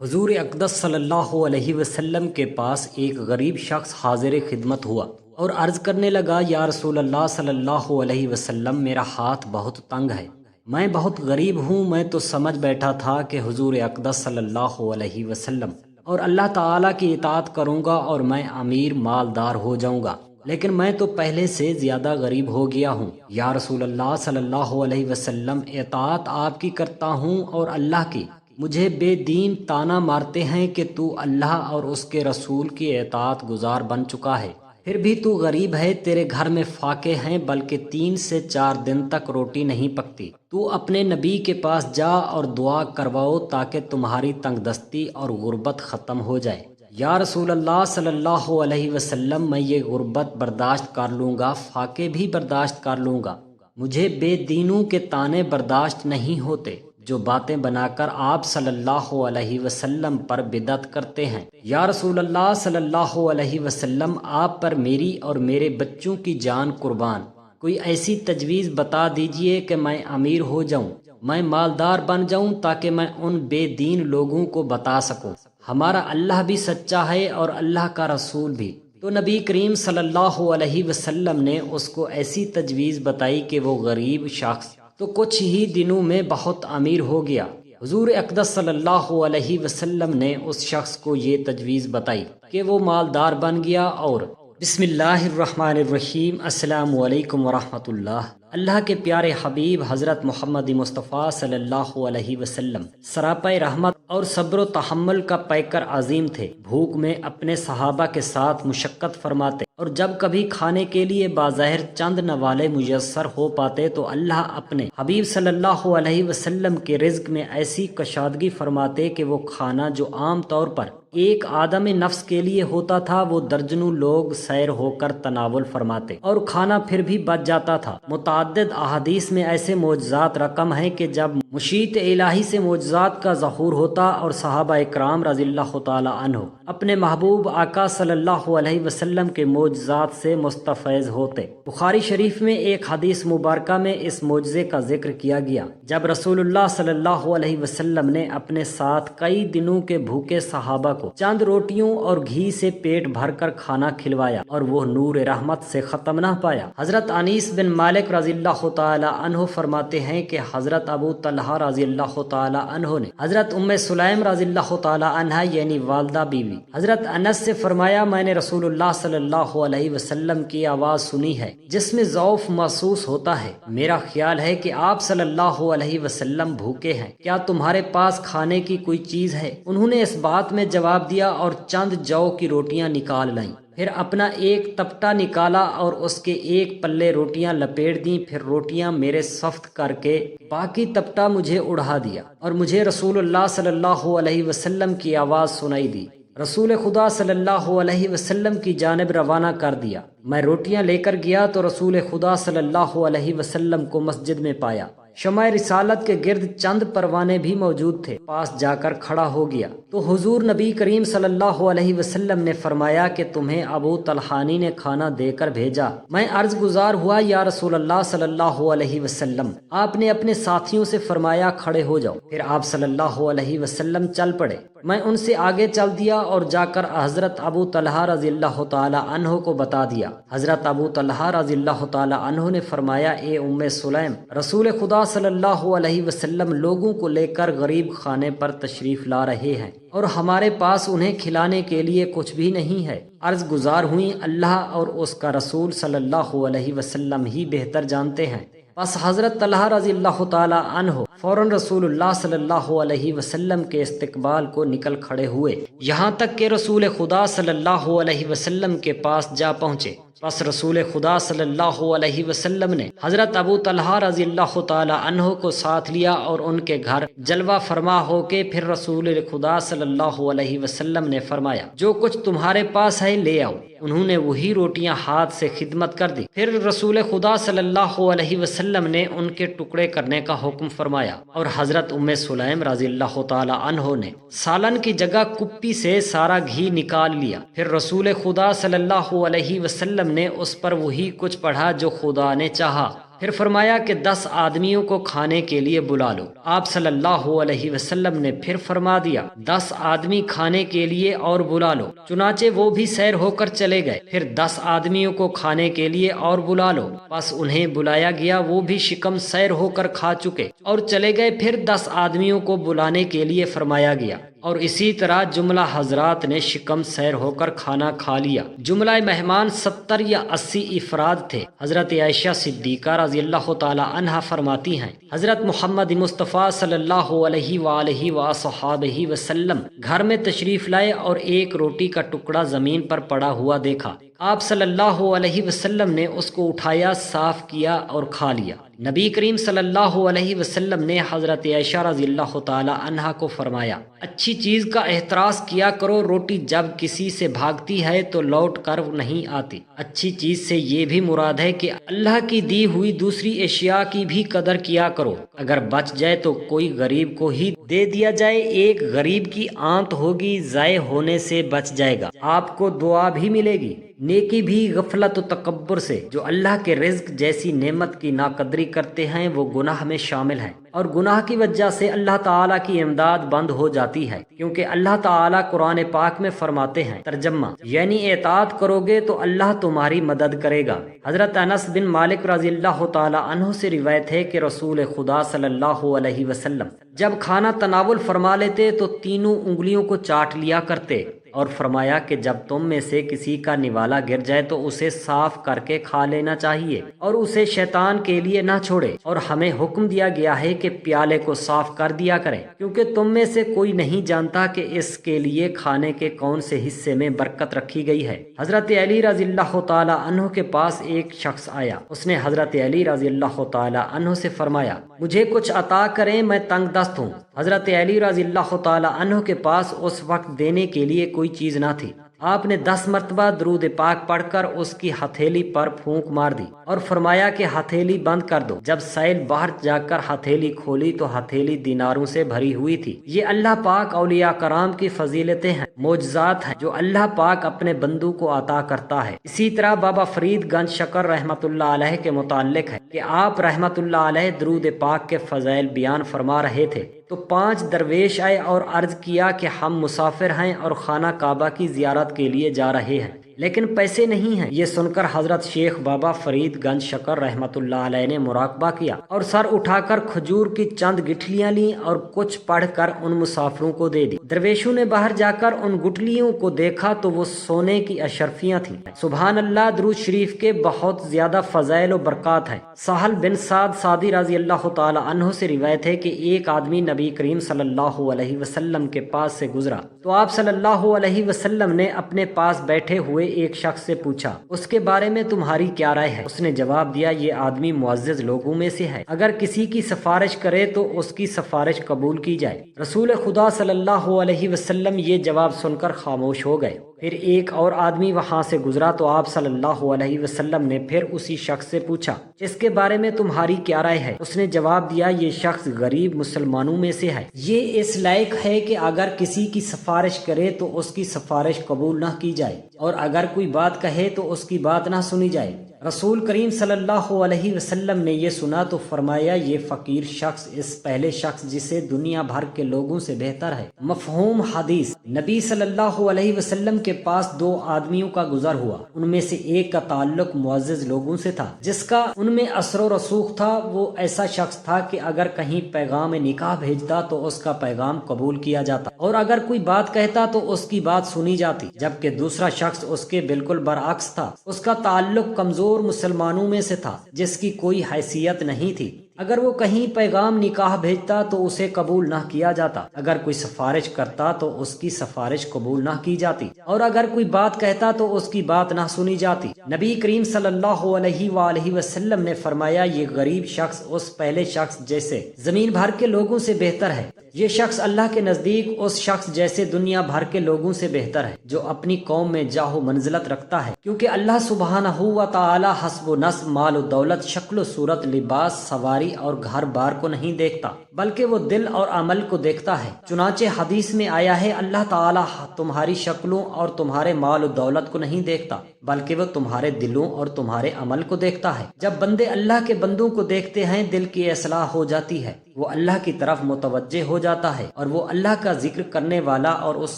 حضور اقدس صلی اللہ علیہ وسلم کے پاس ایک غریب شخص حاضر خدمت ہوا اور عرض کرنے لگا، یا رسول اللہ صلی اللہ علیہ وسلم، میرا ہاتھ بہت تنگ ہے، میں بہت غریب ہوں۔ میں تو سمجھ بیٹھا تھا کہ حضور اقدس صلی اللہ علیہ وسلم اور اللہ تعالیٰ کی اطاعت کروں گا اور میں امیر مالدار ہو جاؤں گا، لیکن میں تو پہلے سے زیادہ غریب ہو گیا ہوں۔ یا رسول اللہ صلی اللہ علیہ وسلم، اطاعت آپ کی کرتا ہوں اور اللہ کی، مجھے بے دین طعنہ مارتے ہیں کہ تو اللہ اور اس کے رسول کی اطاعت گزار بن چکا ہے، پھر بھی تو غریب ہے، تیرے گھر میں فاقے ہیں، بلکہ 3 سے 4 دن تک روٹی نہیں پکتی۔ تو اپنے نبی کے پاس جا اور دعا کرواؤ تاکہ تمہاری تنگ دستی اور غربت ختم ہو جائے۔ یا رسول اللہ صلی اللہ علیہ وسلم، میں یہ غربت برداشت کر لوں گا، فاقے بھی برداشت کر لوں گا، مجھے بے دینوں کے طعنے برداشت نہیں ہوتے جو باتیں بنا کر آپ صلی اللہ علیہ وسلم پر بدعت کرتے ہیں۔ یا رسول اللہ صلی اللہ علیہ وسلم، آپ پر میری اور میرے بچوں کی جان قربان، کوئی ایسی تجویز بتا دیجئے کہ میں امیر ہو جاؤں، میں مالدار بن جاؤں، تاکہ میں ان بے دین لوگوں کو بتا سکوں ہمارا اللہ بھی سچا ہے اور اللہ کا رسول بھی۔ تو نبی کریم صلی اللہ علیہ وسلم نے اس کو ایسی تجویز بتائی کہ وہ غریب شخص تو کچھ ہی دنوں میں بہت امیر ہو گیا۔ حضور اقدس صلی اللہ علیہ وسلم نے اس شخص کو یہ تجویز بتائی کہ وہ مالدار بن گیا۔ اور بسم اللہ الرحمن الرحیم، السلام علیکم ورحمۃ اللہ۔ اللہ کے پیارے حبیب حضرت محمد مصطفیٰ صلی اللہ علیہ وسلم سراپے رحمت اور صبر و تحمل کا پیکر عظیم تھے۔ بھوک میں اپنے صحابہ کے ساتھ مشقت فرماتے اور جب کبھی کھانے کے لیے بظاہر چند نوالے میسر ہو پاتے تو اللہ اپنے حبیب صلی اللہ علیہ وسلم کے رزق میں ایسی کشادگی فرماتے کہ وہ کھانا جو عام طور پر ایک آدم نفس کے لیے ہوتا تھا، وہ درجنوں لوگ سیر ہو کر تناول فرماتے اور کھانا پھر بھی بچ جاتا تھا۔ متعدد احادیث میں ایسے معجزات رقم ہیں کہ جب مشیت الہی سے معجزات کا ظہور ہوتا اور صحابہ اکرام رضی اللہ تعالی عنہ اپنے محبوب آقا صلی اللہ علیہ وسلم کے معجزات سے مستفیض ہوتے۔ بخاری شریف میں ایک حدیث مبارکہ میں اس معجزے کا ذکر کیا گیا جب رسول اللہ صلی اللہ علیہ وسلم نے اپنے ساتھ کئی دنوں کے بھوکے صحابہ کو چند روٹیوں اور گھی سے پیٹ بھر کر کھانا کھلوایا اور وہ نور رحمت سے ختم نہ پایا۔ حضرت انیس بن مالک رضی اللہ تعالی عنہ فرماتے ہیں کہ حضرت ابو طلحہ رضی اللہ تعالی عنہ نے حضرت ام سلیم رضی اللہ تعالی عنہ یعنی والدہ بیوی حضرت انس سے فرمایا، میں نے رسول اللہ صلی اللہ علیہ وسلم کی آواز سنی ہے جس میں ضعف محسوس ہوتا ہے، میرا خیال ہے کہ آپ صلی اللہ علیہ وسلم بھوکے ہیں، کیا تمہارے پاس کھانے کی کوئی چیز ہے؟ انہوں نے اس بات میں جواب دیا اور چند جو کی روٹیاں نکال لائیں، پھر اپنا ایک تپٹا نکالا اور اس کے ایک پلے روٹیاں لپیٹ دیں، پھر روٹیاں میرے سفت کر کے باقی تپٹا مجھے اڑا دیا اور مجھے رسول اللہ صلی اللہ علیہ وسلم کی آواز سنائی دی۔ رسول خدا صلی اللہ علیہ وسلم کی جانب روانہ کر دیا۔ میں روٹیاں لے کر گیا تو رسول خدا صلی اللہ علیہ وسلم کو مسجد میں پایا، شمع رسالت کے گرد چند پروانے بھی موجود تھے، پاس جا کر کھڑا ہو گیا تو حضور نبی کریم صلی اللہ علیہ وسلم نے فرمایا کہ تمہیں ابو طلحانی نے کھانا دے کر بھیجا۔ میں عرض گزار ہوا، یا رسول اللہ صلی اللہ علیہ وسلم۔ آپ نے اپنے ساتھیوں سے فرمایا کھڑے ہو جاؤ، پھر آپ صلی اللہ علیہ وسلم چل پڑے۔ میں ان سے آگے چل دیا اور جا کر حضرت ابو طلحہ رضی اللہ تعالی عنہ کو بتا دیا۔ حضرت ابو طلحہ رضی اللہ تعالی عنہ نے فرمایا، اے ام سلیم، رسول خدا صلی اللہ علیہ وسلم لوگوں کو لے کر غریب خانے پر تشریف لا رہے ہیں اور ہمارے پاس انہیں کھلانے کے لیے کچھ بھی نہیں ہے۔ عرض گزار ہوئیں، اللہ اور اس کا رسول صلی اللہ علیہ وسلم ہی بہتر جانتے ہیں۔ بس حضرت طلحہ رضی اللہ تعالی عنہ فوراً رسول اللہ صلی اللہ علیہ وسلم کے استقبال کو نکل کھڑے ہوئے، یہاں تک کہ رسول خدا صلی اللہ علیہ وسلم کے پاس جا پہنچے۔ بس رسول خدا صلی اللہ علیہ وسلم نے حضرت ابو طلحہ رضی اللہ تعالی عنہ کو ساتھ لیا اور ان کے گھر جلوہ فرما ہو کے پھر رسول خدا صلی اللہ علیہ وسلم نے فرمایا، جو کچھ تمہارے پاس ہے لے آؤ۔ انہوں نے وہی روٹیاں ہاتھ سے خدمت کر دی۔ پھر رسول خدا صلی اللہ علیہ وسلم نے ان کے ٹکڑے کرنے کا حکم فرمایا اور حضرت ام سلیم رضی اللہ تعالی عنہ نے سالن کی جگہ کپی سے سارا گھی نکال لیا۔ پھر رسول خدا صلی اللہ علیہ وسلم نے اس پر وہی کچھ پڑھا جو خدا نے چاہا۔ پھر فرمایا کہ 10 آدمیوں کو کھانے کے لیے بلا لو۔ آپ صلی اللہ علیہ وسلم نے پھر فرما دیا 10 آدمی کھانے کے لیے اور بلا لو۔ چنانچہ وہ بھی سیر ہو کر چلے گئے۔ پھر 10 آدمیوں کو کھانے کے لیے اور بلا لو، بس انہیں بلایا گیا، وہ بھی شکم سیر ہو کر کھا چکے اور چلے گئے۔ پھر 10 آدمیوں کو بلانے کے لیے فرمایا گیا اور اسی طرح جملہ حضرات نے شکم سیر ہو کر کھانا کھا لیا۔ جملہ مہمان 70 یا 80 افراد تھے۔ حضرت عائشہ صدیقہ رضی اللہ تعالی عنہا فرماتی ہیں حضرت محمد مصطفیٰ صلی اللہ علیہ وآلہ وصحبہ وسلم گھر میں تشریف لائے اور ایک روٹی کا ٹکڑا زمین پر پڑا ہوا دیکھا۔ آپ صلی اللہ علیہ وسلم نے اس کو اٹھایا، صاف کیا اور کھا لیا۔ نبی کریم صلی اللہ علیہ وسلم نے حضرت عائشہ رضی اللہ تعالی عنہا کو فرمایا اچھی چیز کا احتراز کیا کرو، روٹی جب کسی سے بھاگتی ہے تو لوٹ کر نہیں آتی۔ اچھی چیز سے یہ بھی مراد ہے کہ اللہ کی دی ہوئی دوسری اشیاء کی بھی قدر کیا کرو، اگر بچ جائے تو کوئی غریب کو ہی دے دیا جائے، ایک غریب کی آنت ہوگی، ضائع ہونے سے بچ جائے گا، آپ کو دعا بھی ملے گی، نیکی بھی۔ غفلت و تکبر سے جو اللہ کے رزق جیسی نعمت کی ناقدری کرتے ہیں وہ گناہ میں شامل ہیں، اور گناہ کی وجہ سے اللہ تعالیٰ کی امداد بند ہو جاتی ہے، کیونکہ اللہ تعالیٰ قرآن پاک میں فرماتے ہیں ترجمہ یعنی اطاعت کرو گے تو اللہ تمہاری مدد کرے گا۔ حضرت انس بن مالک رضی اللہ تعالی عنہ سے روایت ہے کہ رسول خدا صلی اللہ علیہ وسلم جب کھانا تناول فرما لیتے تو تینوں انگلیوں کو چاٹ لیا کرتے اور فرمایا کہ جب تم میں سے کسی کا نوالا گر جائے تو اسے صاف کر کے کھا لینا چاہیے اور اسے شیطان کے لیے نہ چھوڑے، اور ہمیں حکم دیا گیا ہے کہ پیالے کو صاف کر دیا کریں، کیونکہ تم میں سے کوئی نہیں جانتا کہ اس کے لیے کھانے کے کون سے حصے میں برکت رکھی گئی ہے۔ حضرت علی رضی اللہ تعالی عنہ کے پاس ایک شخص آیا، اس نے حضرت علی رضی اللہ تعالی عنہ سے فرمایا مجھے کچھ عطا کریں، میں تنگ دست ہوں۔ حضرت علی رضی اللہ تعالی عنہ کے پاس اس وقت دینے کے لیے کوئی چیز نہ تھی۔ آپ نے 10 مرتبہ درود پاک پڑھ کر اس کی ہتھیلی پر پھونک مار دی اور فرمایا کہ ہتھیلی بند کر دو۔ جب سائل باہر جا کر ہتھیلی کھولی تو ہتھیلی دیناروں سے بھری ہوئی تھی۔ یہ اللہ پاک اولیاء کرام کی فضیلتیں ہیں، معجزات ہیں جو اللہ پاک اپنے بندوں کو عطا کرتا ہے۔ اسی طرح بابا فرید گنج شکر رحمت اللہ علیہ کے متعلق ہے کہ آپ رحمت اللہ علیہ درود پاک کے فضائل بیان فرما رہے تھے تو 5 درویش آئے اور عرض کیا کہ ہم مسافر ہیں اور خانہ کعبہ کی زیارت کے لیے جا رہے ہیں لیکن پیسے نہیں ہیں۔ یہ سن کر حضرت شیخ بابا فرید گنج شکر رحمت اللہ علیہ نے مراقبہ کیا اور سر اٹھا کر کھجور کی چند گٹھلیاں لیں اور کچھ پڑھ کر ان مسافروں کو دے دی۔ درویشوں نے باہر جا کر ان گٹھلیوں کو دیکھا تو وہ سونے کی اشرفیاں تھیں۔ سبحان اللہ، درود شریف کے بہت زیادہ فضائل و برکات ہیں۔ سہل بن سعد سعدی رضی اللہ تعالی عنہ سے روایت ہے کہ ایک آدمی نبی کریم صلی اللہ علیہ وسلم کے پاس سے گزرا تو آپ صلی اللہ علیہ وسلم نے اپنے پاس بیٹھے ہوئے ایک شخص سے پوچھا اس کے بارے میں تمہاری کیا رائے ہے؟ اس نے جواب دیا یہ آدمی معزز لوگوں میں سے ہے، اگر کسی کی سفارش کرے تو اس کی سفارش قبول کی جائے۔ رسول خدا صلی اللہ علیہ وسلم یہ جواب سن کر خاموش ہو گئے۔ پھر ایک اور آدمی وہاں سے گزرا تو آپ صلی اللہ علیہ وسلم نے پھر اسی شخص سے پوچھا اس کے بارے میں تمہاری کیا رائے ہے؟ اس نے جواب دیا یہ شخص غریب مسلمانوں میں سے ہے، یہ اس لائق ہے کہ اگر کسی کی سفارش کرے تو اس کی سفارش قبول نہ کی جائے اور اگر کوئی بات کہے تو اس کی بات نہ سنی جائے۔ رسول کریم صلی اللہ علیہ وسلم نے یہ سنا تو فرمایا یہ فقیر شخص اس پہلے شخص جسے دنیا بھر کے لوگوں سے بہتر ہے۔ مفہوم حدیث، نبی صلی اللہ علیہ وسلم کے پاس 2 آدمیوں کا گزر ہوا، ان میں سے ایک کا تعلق معزز لوگوں سے تھا جس کا ان میں اثر و رسوخ تھا۔ وہ ایسا شخص تھا کہ اگر کہیں پیغام نکاح بھیجتا تو اس کا پیغام قبول کیا جاتا اور اگر کوئی بات کہتا تو اس کی بات سنی جاتی، جبکہ دوسرا شخص اس کے بالکل برعکس تھا، اس کا تعلق کمزور مسلمانوں میں سے تھا جس کی کوئی حیثیت نہیں تھی، اگر وہ کہیں پیغام نکاح بھیجتا تو اسے قبول نہ کیا جاتا، اگر کوئی سفارش کرتا تو اس کی سفارش قبول نہ کی جاتی اور اگر کوئی بات کہتا تو اس کی بات نہ سنی جاتی۔ نبی کریم صلی اللہ علیہ وآلہ وسلم نے فرمایا یہ غریب شخص اس پہلے شخص جیسے زمین بھر کے لوگوں سے بہتر ہے، یہ شخص اللہ کے نزدیک اس شخص جیسے دنیا بھر کے لوگوں سے بہتر ہے جو اپنی قوم میں جاہ و منزلت رکھتا ہے، کیونکہ اللہ سبحانہ و تعالی حسب و نسب، مال و دولت، شکل و صورت، لباس، سواری اور گھر بار کو نہیں دیکھتا بلکہ وہ دل اور عمل کو دیکھتا ہے۔ چنانچہ حدیث میں آیا ہے اللہ تعالیٰ تمہاری شکلوں اور تمہارے مال و دولت کو نہیں دیکھتا بلکہ وہ تمہارے دلوں اور تمہارے عمل کو دیکھتا ہے۔ جب بندے اللہ کے بندوں کو دیکھتے ہیں دل کی اصلاح ہو جاتی ہے، وہ اللہ کی طرف متوجہ ہو جاتا ہے اور وہ اللہ کا ذکر کرنے والا اور اس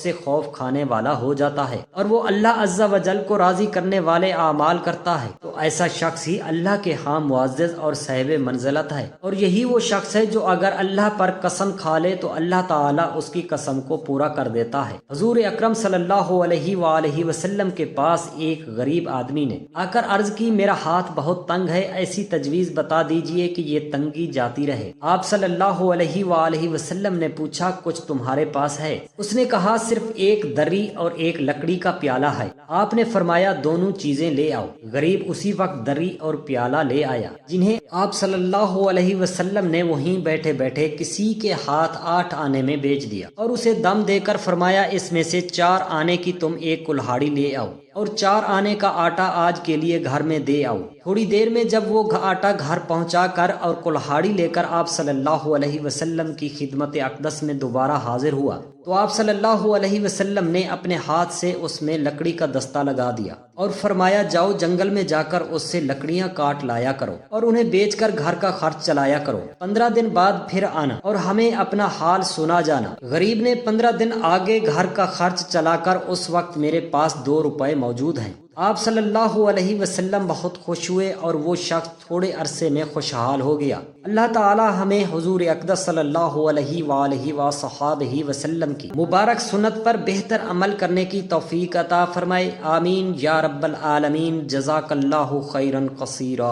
سے خوف کھانے والا ہو جاتا ہے اور وہ اللہ عز و جل کو راضی کرنے والے اعمال کرتا ہے، تو ایسا شخص ہی اللہ کے ہاں معزز اور صاحب منزلت ہے۔ اور یہی وہ شخص ہے جو اگر اللہ پر قسم کھا لے تو اللہ تعالیٰ اس کی قسم کو پورا کر دیتا ہے۔ حضور اکرم صلی اللہ علیہ وآلہ وسلم کے پاس ایک غریب آدمی نے آ کر عرض کی میرا ہاتھ بہت تنگ ہے، ایسی تجویز بتا دیجئے کہ یہ تنگی جاتی رہے۔ آپ صلی اللہ علیہ وآلہ وسلم نے پوچھا کچھ تمہارے پاس ہے؟ اس نے کہا صرف ایک دری اور ایک لکڑی کا پیالہ ہے۔ آپ نے فرمایا دونوں چیزیں لے آؤ۔ غریب اسی وقت دری اور پیالہ لے آیا، جنہیں آپ صلی اللہ علیہ وسلم نے وہیں بیٹھے بیٹھے کسی کے ہاتھ 8 آنے میں بیچ دیا اور اسے دم دے کر فرمایا اس میں سے 4 آنے کی تم ایک کلہاڑی لے آؤ اور 4 آنے کا آٹا آج کے لیے گھر میں دے آؤ۔ تھوڑی دیر میں جب وہ آٹا گھر پہنچا کر اور کلہاڑی لے کر آپ صلی اللہ علیہ وسلم کی خدمت اقدس میں دوبارہ حاضر ہوا تو آپ صلی اللہ علیہ وسلم نے اپنے ہاتھ سے اس میں لکڑی کا دستہ لگا دیا اور فرمایا جاؤ جنگل میں جا کر اس سے لکڑیاں کاٹ لایا کرو اور انہیں بیچ کر گھر کا خرچ چلایا کرو، 15 دن بعد پھر آنا اور ہمیں اپنا حال سنا جانا۔ غریب نے 15 دن آگے گھر کا خرچ چلا کر اس وقت میرے پاس 2 روپے موجود ہیں۔ آپ صلی اللہ علیہ وسلم بہت خوش ہوئے اور وہ شخص تھوڑے عرصے میں خوشحال ہو گیا۔ اللہ تعالی ہمیں حضور اقدس صلی اللہ علیہ وآلہ وصحبہ وسلم کی مبارک سنت پر بہتر عمل کرنے کی توفیق عطا فرمائے، آمین یا رب العالمین۔ جزاک اللہ خیرا کثیرا۔